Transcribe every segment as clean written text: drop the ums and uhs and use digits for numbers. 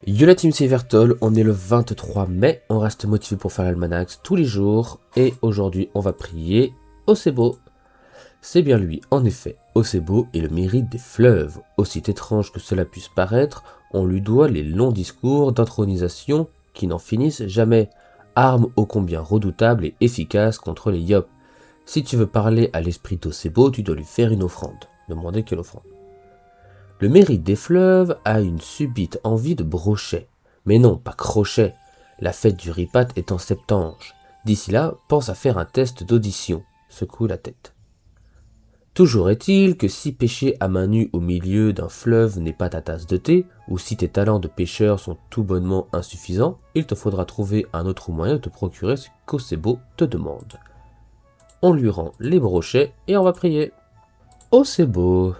Yo la team, c'est Vertol, on est le 23 mai, on reste motivé pour faire l'almanax tous les jours, et aujourd'hui on va prier Osebo. C'est bien lui, en effet, Osebo est le mérite des fleuves. Aussi étrange que cela puisse paraître, on lui doit les longs discours d'intronisation qui n'en finissent jamais, arme ô combien redoutable et efficace contre les Yop. Si tu veux parler à l'esprit d'Osebo, tu dois lui faire une offrande. Demandez quelle offrande. Le mérite des fleuves a une subite envie de brochet. Mais non, pas crochet. La fête du ripat est en septembre. D'ici là, pense à faire un test d'audition. Secoue la tête. Toujours est-il que si pêcher à main nue au milieu d'un fleuve n'est pas ta tasse de thé, ou si tes talents de pêcheur sont tout bonnement insuffisants, il te faudra trouver un autre moyen de te procurer ce qu'Osebo te demande. On lui rend les brochets et on va prier. Osebo,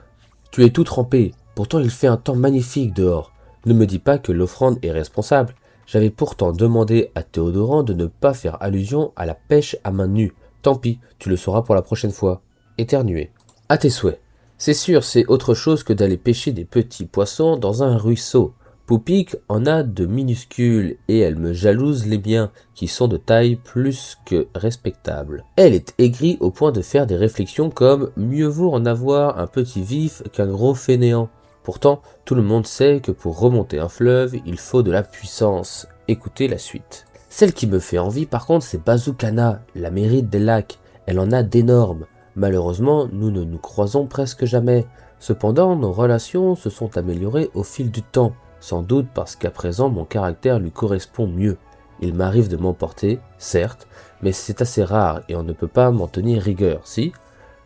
tu es tout trempé. Pourtant il fait un temps magnifique dehors. Ne me dis pas que l'offrande est responsable. J'avais pourtant demandé à Théodoran de ne pas faire allusion à la pêche à main nue. Tant pis, tu le sauras pour la prochaine fois. Éternuer. À tes souhaits. C'est sûr, c'est autre chose que d'aller pêcher des petits poissons dans un ruisseau. Poupique en a de minuscules et elle me jalouse les miens, qui sont de taille plus que respectable. Elle est aigrie au point de faire des réflexions comme « mieux vaut en avoir un petit vif qu'un gros fainéant ». Pourtant, tout le monde sait que pour remonter un fleuve, il faut de la puissance. Écoutez la suite. Celle qui me fait envie par contre, c'est Bazukana, la mérite des lacs. Elle en a d'énormes. Malheureusement, nous ne nous croisons presque jamais. Cependant, nos relations se sont améliorées au fil du temps. Sans doute parce qu'à présent mon caractère lui correspond mieux. Il m'arrive de m'emporter, certes, mais c'est assez rare et on ne peut pas m'en tenir rigueur, si.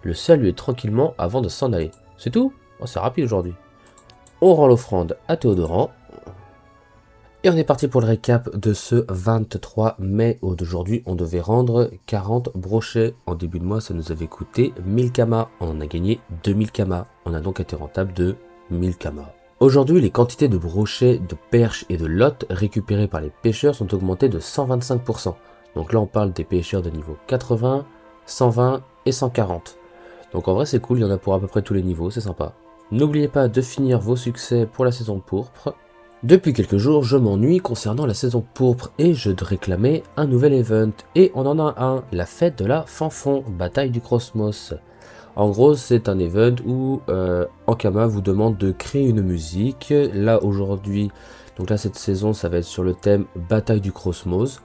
Le saluer tranquillement avant de s'en aller. C'est tout? Oh, c'est rapide aujourd'hui. On rend l'offrande à Théodoran. Et on est parti pour le récap de ce 23 mai. D'aujourd'hui, on devait rendre 40 brochets. En début de mois, ça nous avait coûté 1000 kamas. On en a gagné 2000 kamas. On a donc été rentable de 1000 kamas. Aujourd'hui, les quantités de brochets, de perches et de lottes récupérées par les pêcheurs sont augmentées de 125%. Donc là, on parle des pêcheurs de niveau 80, 120 et 140. Donc en vrai, c'est cool, il y en a pour à peu près tous les niveaux, c'est sympa. N'oubliez pas de finir vos succès pour la saison pourpre. Depuis quelques jours, je m'ennuie concernant la saison pourpre et je réclamais un nouvel event. Et on en a un, la fête de la Fanfon, bataille du Cosmos. En gros, c'est un event où Ankama vous demande de créer une musique. Là, aujourd'hui, donc là, cette saison, ça va être sur le thème Bataille du Cosmos.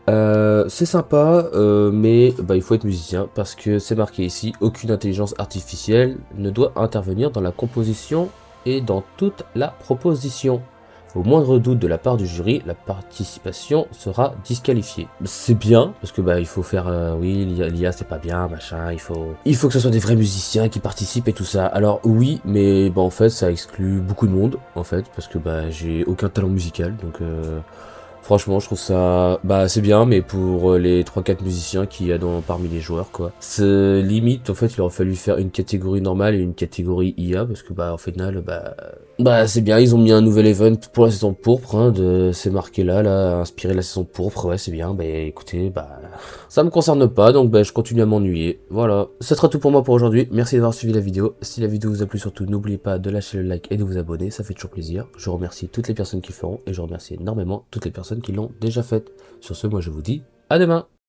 C'est sympa, mais il faut être musicien parce que c'est marqué ici, aucune intelligence artificielle ne doit intervenir dans la composition et dans toute la proposition. Au moindre doute de la part du jury, la participation sera disqualifiée. C'est bien, parce que il faut faire, oui, l'IA c'est pas bien, machin, il faut que ce soit des vrais musiciens qui participent et tout ça. Alors oui, mais en fait ça exclut beaucoup de monde, en fait, parce que j'ai aucun talent musical, donc franchement, je trouve ça, c'est bien, mais pour les 3-4 musiciens qu'il y a parmi les joueurs, quoi. C'est limite, en fait, il aurait fallu faire une catégorie normale et une catégorie IA, parce que, au final, c'est bien, ils ont mis un nouvel event pour la saison pourpre, hein, c'est marqué là, inspiré de la saison pourpre, ouais, c'est bien, écoutez, ça me concerne pas, donc, je continue à m'ennuyer, voilà. Ce sera tout pour moi pour aujourd'hui, merci d'avoir suivi la vidéo. Si la vidéo vous a plu, surtout, n'oubliez pas de lâcher le like et de vous abonner, ça fait toujours plaisir. Je remercie toutes les personnes qui le feront, et je remercie énormément toutes les personnes qui l'ont déjà fait. Sur ce, moi je vous dis à demain.